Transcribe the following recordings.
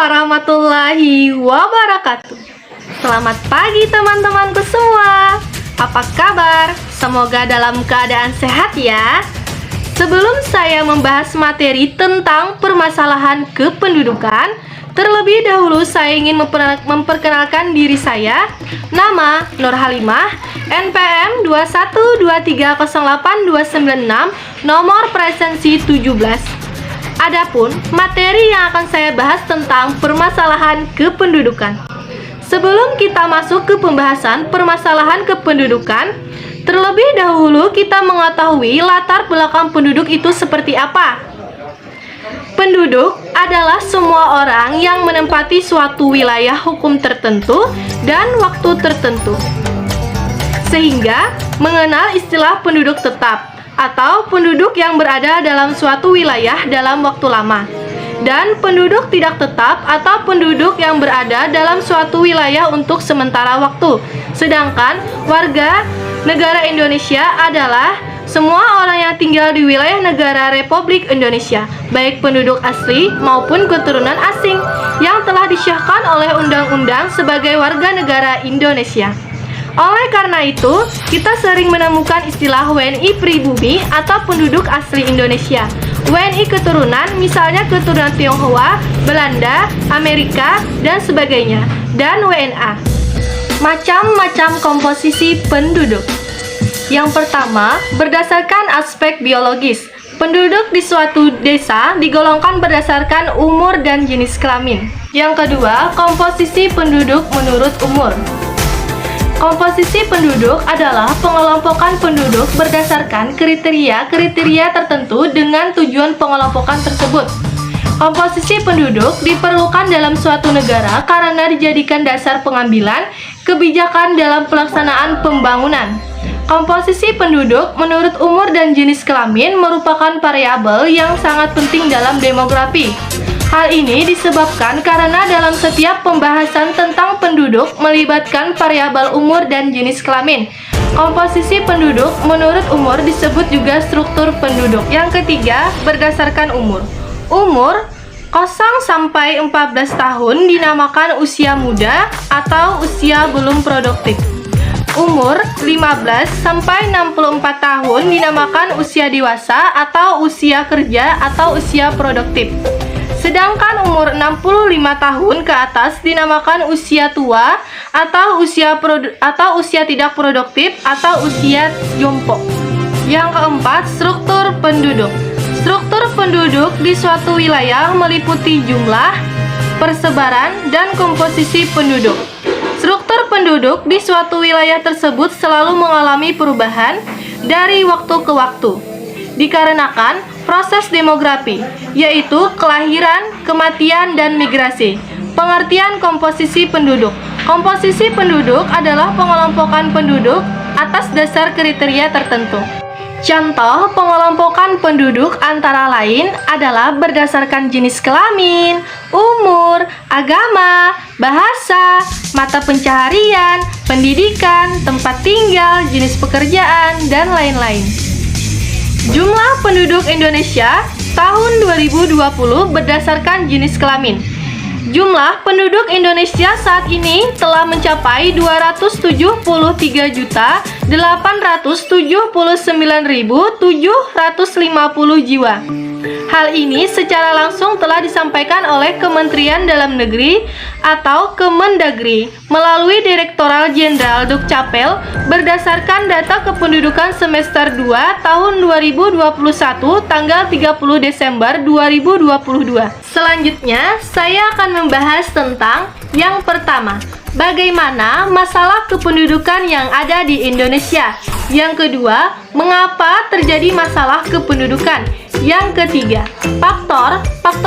warahmatullahi wabarakatuh. Selamat pagi teman-temanku semua. Apa kabar? Semoga dalam keadaan sehat ya. Sebelum saya membahas materi tentang permasalahan kependudukan, terlebih dahulu saya ingin memperkenalkan diri saya. Nama Nur Halimah, NPM 212308296, nomor presensi 17. Adapun materi yang akan saya bahas tentang permasalahan kependudukan. Sebelum kita masuk ke pembahasan permasalahan kependudukan, terlebih dahulu kita mengetahui latar belakang penduduk itu seperti apa. Penduduk adalah semua orang yang menempati suatu wilayah hukum tertentu dan waktu tertentu, sehingga mengenal istilah penduduk tetap atau penduduk yang berada dalam suatu wilayah dalam waktu lama, dan penduduk tidak tetap atau penduduk yang berada dalam suatu wilayah untuk sementara waktu. Sedangkan warga negara Indonesia adalah semua orang yang tinggal di wilayah negara Republik Indonesia, baik penduduk asli maupun keturunan asing yang telah disahkan oleh undang-undang sebagai warga negara Indonesia. Oleh karena itu, kita sering menemukan istilah WNI pribumi atau penduduk asli Indonesia, WNI keturunan, misalnya keturunan Tionghoa, Belanda, Amerika, dan sebagainya, dan WNA. Macam-macam komposisi penduduk. Yang pertama, berdasarkan aspek biologis. Penduduk di suatu desa digolongkan berdasarkan umur dan jenis kelamin. Yang kedua, komposisi penduduk menurut umur. Komposisi penduduk adalah pengelompokan penduduk berdasarkan kriteria-kriteria tertentu dengan tujuan pengelompokan tersebut. Komposisi penduduk diperlukan dalam suatu negara karena dijadikan dasar pengambilan kebijakan dalam pelaksanaan pembangunan. Komposisi penduduk menurut umur dan jenis kelamin merupakan variabel yang sangat penting dalam demografi. Hal ini disebabkan karena dalam setiap pembahasan tentang penduduk melibatkan variabel umur dan jenis kelamin. Komposisi penduduk menurut umur disebut juga struktur penduduk. Yang ketiga, berdasarkan umur. Umur 0-14 tahun dinamakan usia muda atau usia belum produktif. Umur 15-64 tahun dinamakan usia dewasa atau usia kerja atau usia produktif. Sedangkan umur 65 tahun ke atas dinamakan usia tua atau usia tidak produktif atau usia jompo. Yang keempat, struktur penduduk. Struktur penduduk di suatu wilayah meliputi jumlah, persebaran, dan komposisi penduduk. Struktur penduduk di suatu wilayah tersebut selalu mengalami perubahan dari waktu ke waktu, dikarenakan proses demografi, yaitu kelahiran, kematian, dan migrasi. Pengertian komposisi penduduk. Komposisi penduduk adalah pengelompokan penduduk atas dasar kriteria tertentu. Contoh pengelompokan penduduk antara lain adalah berdasarkan jenis kelamin, umur, agama, bahasa, mata pencaharian, pendidikan, tempat tinggal, jenis pekerjaan, dan lain-lain. Jumlah penduduk Indonesia tahun 2020 berdasarkan jenis kelamin. Jumlah penduduk Indonesia saat ini telah mencapai 273.879.750 jiwa. Hal ini secara langsung telah disampaikan oleh Kementerian Dalam Negeri atau Kemendagri melalui Direktorat Jenderal Dukcapil berdasarkan data kependudukan semester 2 tahun 2021 tanggal 30 Desember 2022. Selanjutnya, saya akan membahas tentang yang pertama, bagaimana masalah kependudukan yang ada di Indonesia. Yang kedua, mengapa terjadi masalah kependudukan. Yang ketiga, faktor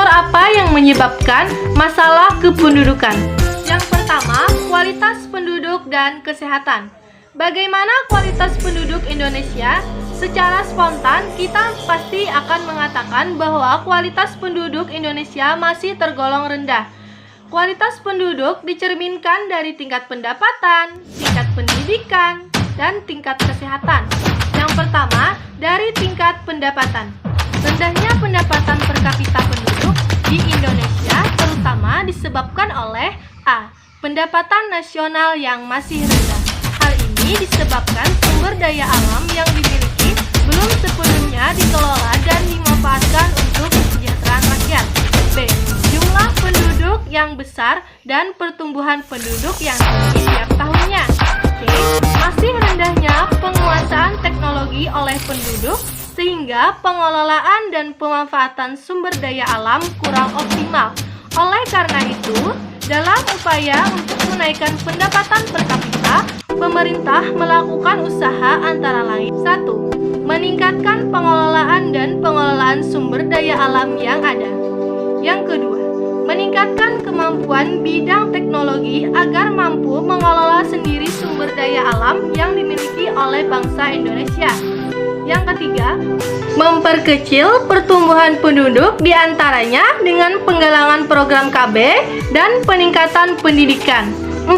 apa yang menyebabkan masalah kependudukan. Yang pertama, kualitas penduduk dan kesehatan. Bagaimana kualitas penduduk Indonesia? Secara spontan, kita pasti akan mengatakan bahwa kualitas penduduk Indonesia masih tergolong rendah. Kualitas penduduk dicerminkan dari tingkat pendapatan, tingkat pendidikan, dan tingkat kesehatan. Yang pertama, dari tingkat pendapatan. Rendahnya pendapatan per kapita penduduk di Indonesia terutama disebabkan oleh A. Pendapatan nasional yang masih rendah. Hal ini disebabkan sumber daya alam yang dimiliki belum sepenuhnya dikelola dan dimanfaatkan untuk kesejahteraan rakyat. B. Jumlah penduduk yang besar dan pertumbuhan penduduk yang tinggi tiap tahunnya. C. Masih rendahnya penguasaan teknologi oleh penduduk sehingga pengelolaan dan pemanfaatan sumber daya alam kurang optimal. Oleh karena itu, dalam upaya untuk menaikkan pendapatan per kapita, pemerintah melakukan usaha antara lain 1. Meningkatkan pengelolaan dan pengelolaan sumber daya alam yang ada. Yang kedua, meningkatkan kemampuan bidang teknologi agar mampu mengelola sendiri sumber daya alam yang dimiliki oleh bangsa Indonesia. Yang ketiga, memperkecil pertumbuhan penduduk diantaranya dengan penggalangan program KB dan peningkatan pendidikan. 4.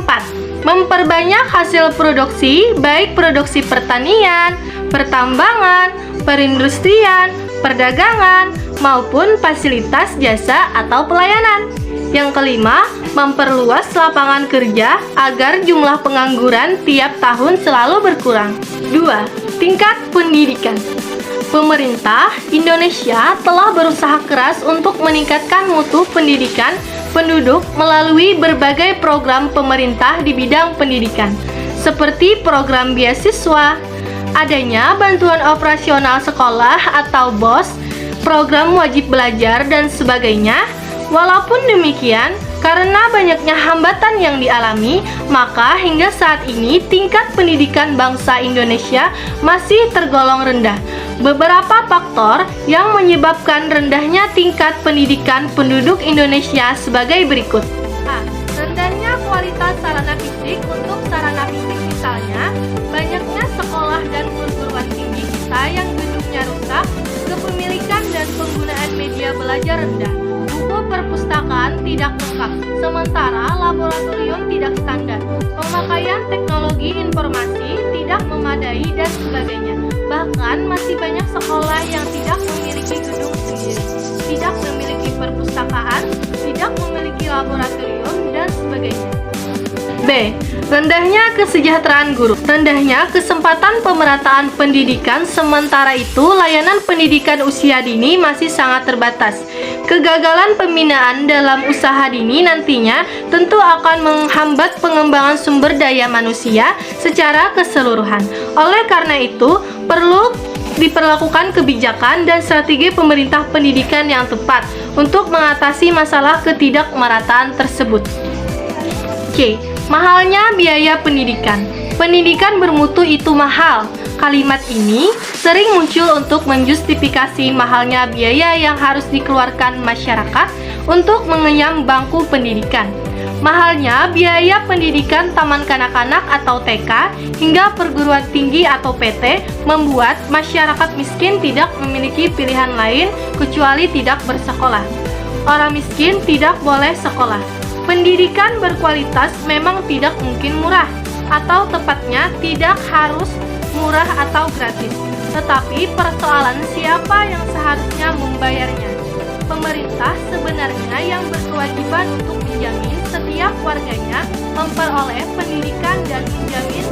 Memperbanyak hasil produksi, baik produksi pertanian, pertambangan, perindustrian, perdagangan, maupun fasilitas jasa atau pelayanan. Yang kelima, memperluas lapangan kerja agar jumlah pengangguran tiap tahun selalu berkurang. 2. Tingkat pendidikan. Pemerintah Indonesia telah berusaha keras untuk meningkatkan mutu pendidikan penduduk melalui berbagai program pemerintah di bidang pendidikan, seperti program beasiswa, adanya bantuan operasional sekolah atau BOS, program wajib belajar, dan sebagainya. Walaupun demikian, karena banyaknya hambatan yang dialami, maka hingga saat ini tingkat pendidikan bangsa Indonesia masih tergolong rendah. Beberapa faktor yang menyebabkan rendahnya tingkat pendidikan penduduk Indonesia sebagai berikut. A. Rendahnya kualitas sarana fisik. Untuk sarana fisik misalnya, banyaknya sekolah dan perguruan tinggi kita yang gedungnya rusak, kepemilikan dan penggunaan media belajar rendah. Buku perpustakaan tidak lengkap, sementara laboratorium tidak standar, pemakaian teknologi informasi tidak memadai, dan sebagainya. Bahkan masih banyak sekolah yang tidak memiliki gedung sendiri, tidak memiliki perpustakaan, tidak memiliki laboratorium, dan sebagainya. B. Rendahnya kesejahteraan guru. Rendahnya kesempatan pemerataan pendidikan, sementara itu layanan pendidikan usia dini masih sangat terbatas. Kegagalan pembinaan dalam usaha dini nantinya tentu akan menghambat pengembangan sumber daya manusia secara keseluruhan. Oleh karena itu, perlu diperlakukan kebijakan dan strategi pemerintah pendidikan yang tepat untuk mengatasi masalah ketidakmerataan tersebut. C. Mahalnya biaya pendidikan. Pendidikan bermutu itu mahal. Kalimat ini sering muncul untuk menjustifikasi mahalnya biaya yang harus dikeluarkan masyarakat untuk mengenyam bangku pendidikan. Mahalnya biaya pendidikan taman kanak-kanak atau TK hingga perguruan tinggi atau PT membuat masyarakat miskin tidak memiliki pilihan lain kecuali tidak bersekolah. Orang miskin tidak boleh sekolah. Pendidikan berkualitas memang tidak mungkin murah, atau tepatnya tidak harus murah atau gratis, tetapi persoalan siapa yang seharusnya membayarnya. Pemerintah sebenarnya yang berkewajiban untuk menjamin setiap warganya memperoleh pendidikan dan menjamin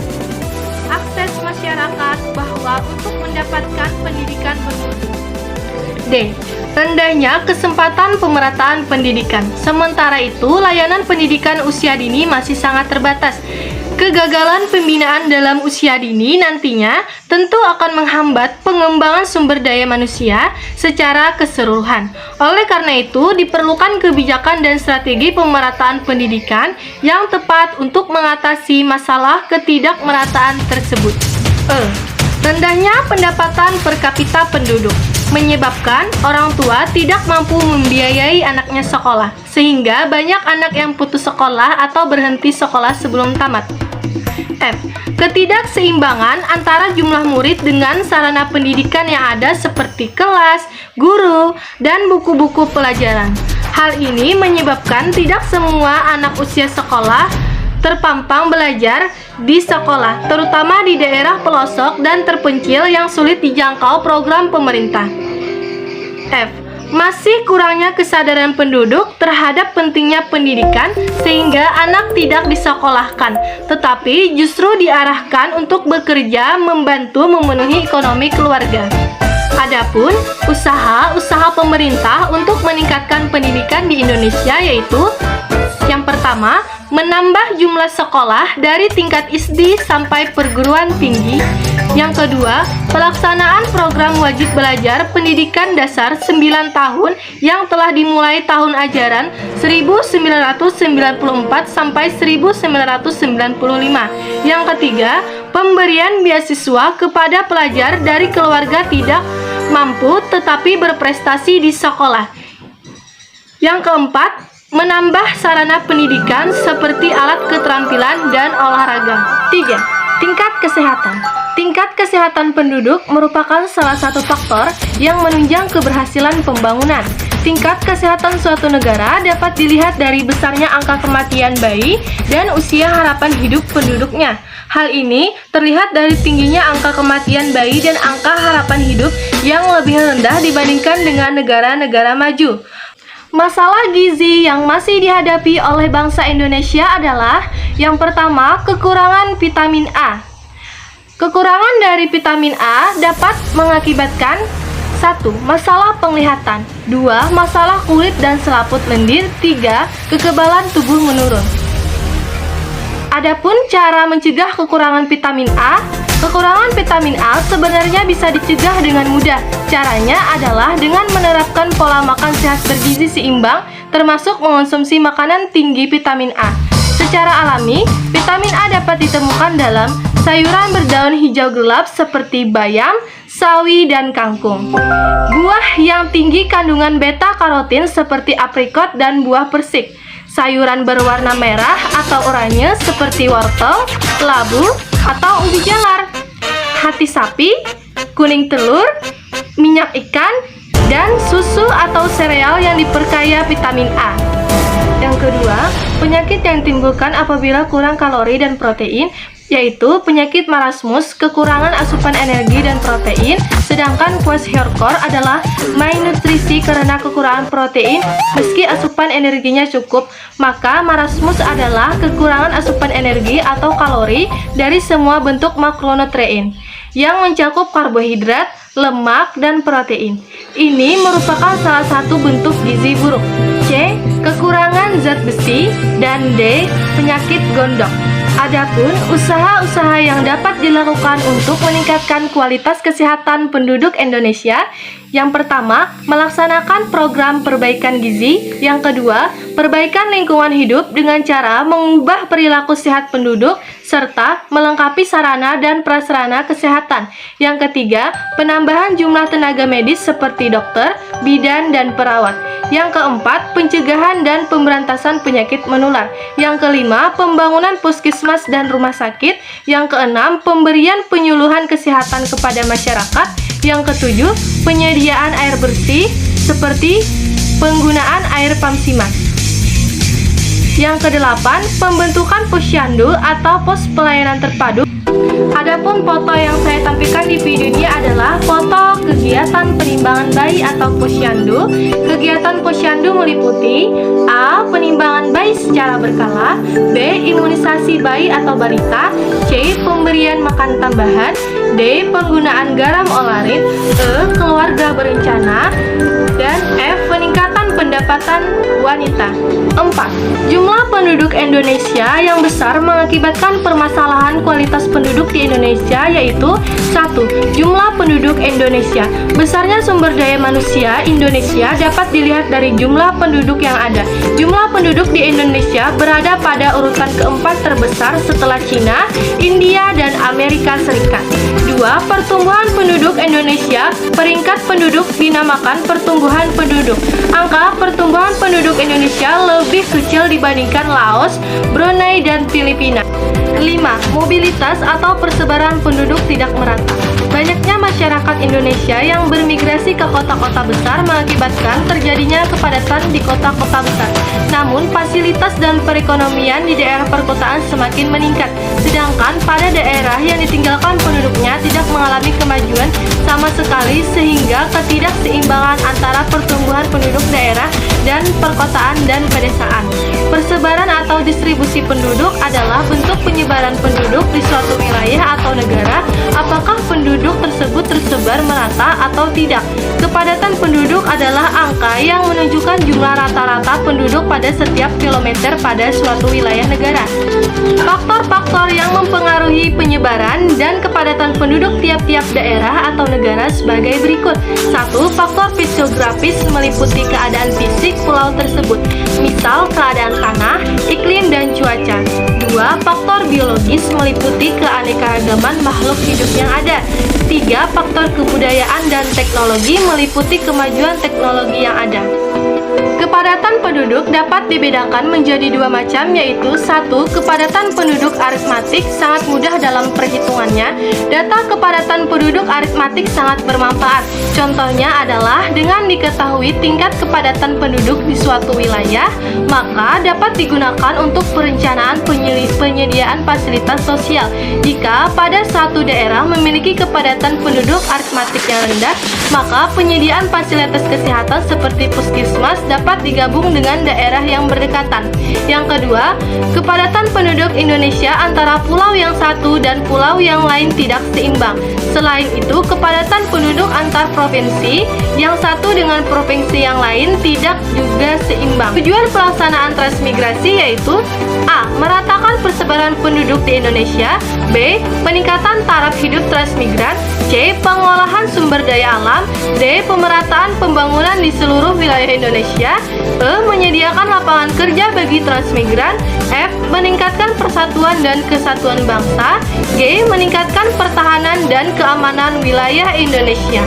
akses masyarakat bahwa untuk mendapatkan pendidikan bermutu. D. Rendahnya kesempatan pemerataan pendidikan. Sementara itu, layanan pendidikan usia dini masih sangat terbatas. Kegagalan pembinaan dalam usia dini nantinya tentu akan menghambat pengembangan sumber daya manusia secara keseluruhan. Oleh karena itu, diperlukan kebijakan dan strategi pemerataan pendidikan yang tepat untuk mengatasi masalah ketidakmerataan tersebut. Rendahnya pendapatan per kapita penduduk menyebabkan orang tua tidak mampu membiayai anaknya sekolah, sehingga banyak anak yang putus sekolah atau berhenti sekolah sebelum tamat. F. Ketidakseimbangan antara jumlah murid dengan sarana pendidikan yang ada seperti kelas, guru, dan buku-buku pelajaran. Hal ini menyebabkan tidak semua anak usia sekolah terpampang belajar di sekolah, terutama di daerah pelosok dan terpencil yang sulit dijangkau program pemerintah. F. Masih kurangnya kesadaran penduduk terhadap pentingnya pendidikan sehingga anak tidak disekolahkan, tetapi justru diarahkan untuk bekerja membantu memenuhi ekonomi keluarga. Adapun usaha pemerintah untuk meningkatkan pendidikan di Indonesia yaitu yang pertama, menambah jumlah sekolah dari tingkat SD sampai perguruan tinggi. Yang kedua, pelaksanaan program wajib belajar pendidikan dasar 9 tahun yang telah dimulai tahun ajaran 1994 sampai 1995. Yang ketiga, pemberian beasiswa kepada pelajar dari keluarga tidak mampu tetapi berprestasi di sekolah. Yang keempat, menambah sarana pendidikan seperti alat keterampilan dan olahraga. 3. Tingkat kesehatan. Tingkat kesehatan penduduk merupakan salah satu faktor yang menunjang keberhasilan pembangunan. Tingkat kesehatan suatu negara dapat dilihat dari besarnya angka kematian bayi dan usia harapan hidup penduduknya. Hal ini terlihat dari tingginya angka kematian bayi dan angka harapan hidup yang lebih rendah dibandingkan dengan negara-negara maju. Masalah gizi yang masih dihadapi oleh bangsa Indonesia adalah yang pertama, kekurangan vitamin A. Kekurangan dari vitamin A dapat mengakibatkan 1. Masalah penglihatan, 2. Masalah kulit dan selaput lendir, 3. Kekebalan tubuh menurun. Adapun cara mencegah kekurangan vitamin A, kekurangan vitamin A sebenarnya bisa dicegah dengan mudah. Caranya adalah dengan menerapkan pola makan sehat bergizi seimbang, termasuk mengonsumsi makanan tinggi vitamin A. Secara alami, vitamin A dapat ditemukan dalam sayuran berdaun hijau gelap seperti bayam, sawi, dan kangkung. Buah yang tinggi kandungan beta-karotin seperti aprikot dan buah persik. Sayuran berwarna merah atau oranye seperti wortel, labu, atau ubi jalar. Hati sapi, kuning telur, minyak ikan, dan susu atau sereal yang diperkaya vitamin A. Yang kedua, penyakit yang ditimbulkan apabila kurang kalori dan protein, yaitu penyakit marasmus, kekurangan asupan energi dan protein, sedangkan kwashiorkor adalah malnutrisi karena kekurangan protein meski asupan energinya cukup. Maka marasmus adalah kekurangan asupan energi atau kalori dari semua bentuk makronutrien yang mencakup karbohidrat, lemak, dan protein. Ini merupakan salah satu bentuk gizi buruk. C. Kekurangan zat besi, dan D. Penyakit gondok. Adapun usaha-usaha yang dapat dilakukan untuk meningkatkan kualitas kesehatan penduduk Indonesia, yang pertama, melaksanakan program perbaikan gizi. Yang kedua, perbaikan lingkungan hidup dengan cara mengubah perilaku sehat penduduk serta melengkapi sarana dan prasarana kesehatan. Yang ketiga, penambahan jumlah tenaga medis seperti dokter, bidan, dan perawat. Yang keempat, pencegahan dan pemberantasan penyakit menular. Yang kelima, pembangunan puskesmas dan rumah sakit. Yang keenam, pemberian penyuluhan kesehatan kepada masyarakat. Yang ketujuh, penyediaan air bersih seperti penggunaan air pamsiman. Yang kedelapan, pembentukan posyandu atau pos pelayanan terpadu. Adapun foto yang saya tampilkan di video ini adalah foto kegiatan penimbangan bayi atau posyandu. Kegiatan posyandu meliputi A. Penimbangan bayi secara berkala, B. Imunisasi bayi atau balita, C. Pemberian makan tambahan, D. Penggunaan garam olarin, E. Keluarga berencana, dan F. Peningkatan pendapatan wanita. 4. Jumlah penduduk Indonesia yang besar mengakibatkan permasalahan kualitas penduduk di Indonesia, yaitu 1. Jumlah penduduk Indonesia. Besarnya sumber daya manusia Indonesia dapat dilihat dari jumlah penduduk yang ada. Jumlah penduduk di Indonesia berada pada urutan keempat terbesar setelah Cina, India, dan Amerika Serikat. 2. Pertumbuhan penduduk Indonesia. Peringkat penduduk dinamakan pertumbuhan penduduk. Angka pertumbuhan penduduk Indonesia lebih kecil dibandingkan Laos, Brunei, dan Filipina. 5. Mobilitas atau persebaran penduduk tidak merata. Banyaknya masyarakat Indonesia yang bermigrasi ke kota-kota besar mengakibatkan terjadinya kepadatan di kota-kota besar. Namun, fasilitas dan perekonomian di daerah perkotaan semakin meningkat, sedangkan pada daerah yang ditinggalkan penduduknya tidak mengalami kemajuan sama sama sekali sehingga ketidakseimbangan antara pertumbuhan penduduk daerah dan perkotaan dan pedesaan. Persebaran atau distribusi penduduk adalah bentuk penyebaran penduduk di suatu wilayah atau negara, apakah penduduk tersebut tersebar merata atau tidak. Kepadatan penduduk adalah angka yang menunjukkan jumlah rata-rata penduduk pada setiap kilometer pada suatu wilayah negara. Faktor-faktor yang mempengaruhi penyebaran dan kepadatan penduduk tiap-tiap daerah atau negara sebagai berikut. 1. Faktor fisiografis meliputi keadaan fisik pulau tersebut, misal keadaan tanah, iklim, dan cuaca. 2. Faktor biologis meliputi keanekaragaman makhluk hidup yang ada. 3. Faktor kebudayaan dan teknologi meliputi kemajuan teknologi yang ada. Kepadatan penduduk dapat dibedakan menjadi dua macam, yaitu 1. Kepadatan penduduk aritmatik sangat mudah dalam perhitungannya. Data kepadatan penduduk aritmatik sangat bermanfaat. Contohnya adalah dengan diketahui tingkat kepadatan penduduk di suatu wilayah, maka dapat digunakan untuk perencanaan penyediaan fasilitas sosial. Jika pada suatu daerah memiliki kepadatan penduduk aritmatik yang rendah, maka penyediaan fasilitas kesehatan seperti puskesmas dapat digabung dengan daerah yang berdekatan. Yang kedua, kepadatan penduduk Indonesia antara pulau yang satu dan pulau yang lain tidak seimbang. Selain itu, kepadatan penduduk antar provinsi yang satu dengan provinsi yang lain tidak juga seimbang. Tujuan pelaksanaan transmigrasi yaitu A. Meratakan persebaran penduduk di Indonesia. B. Peningkatan taraf hidup transmigran. C. Pengolahan sumber daya alam. D. Pemerataan pembangunan di seluruh wilayah Indonesia. E. Menyediakan lapangan kerja bagi transmigran. F. Meningkatkan persatuan dan kesatuan bangsa. G. Meningkatkan pertahanan dan keamanan wilayah Indonesia.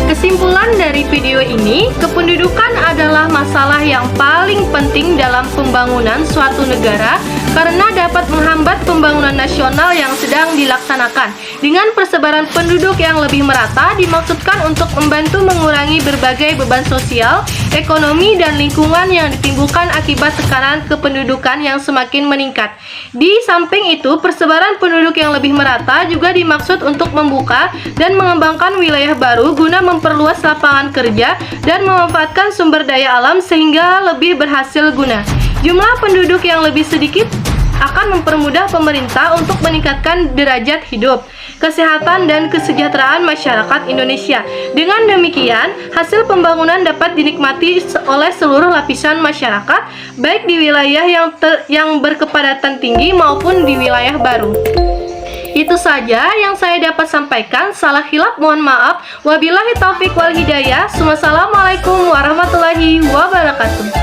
Kesimpulan dari video ini, kependudukan adalah masalah yang paling penting dalam pembangunan suatu negara karena dapat menghambat pembangunan nasional yang sedang dilaksanakan. Dengan persebaran penduduk yang lebih merata dimaksudkan untuk membantu mengurangi berbagai beban sosial, ekonomi, dan lingkungan yang ditimbulkan akibat tekanan kependudukan yang semakin meningkat. Di samping itu, persebaran penduduk yang lebih merata juga dimaksud untuk membuka dan mengembangkan wilayah baru guna memperluas lapangan kerja dan memanfaatkan sumber daya alam sehingga lebih berhasil guna. Jumlah penduduk yang lebih sedikit akan mempermudah pemerintah untuk meningkatkan derajat hidup, kesehatan, dan kesejahteraan masyarakat Indonesia. Dengan demikian, hasil pembangunan dapat dinikmati oleh seluruh lapisan masyarakat, baik di wilayah yang berkepadatan tinggi maupun di wilayah baru. Itu saja yang saya dapat sampaikan. Salah khilaf mohon maaf. Wabillahi taufik wal hidayah. Wassalamualaikum warahmatullahi wabarakatuh.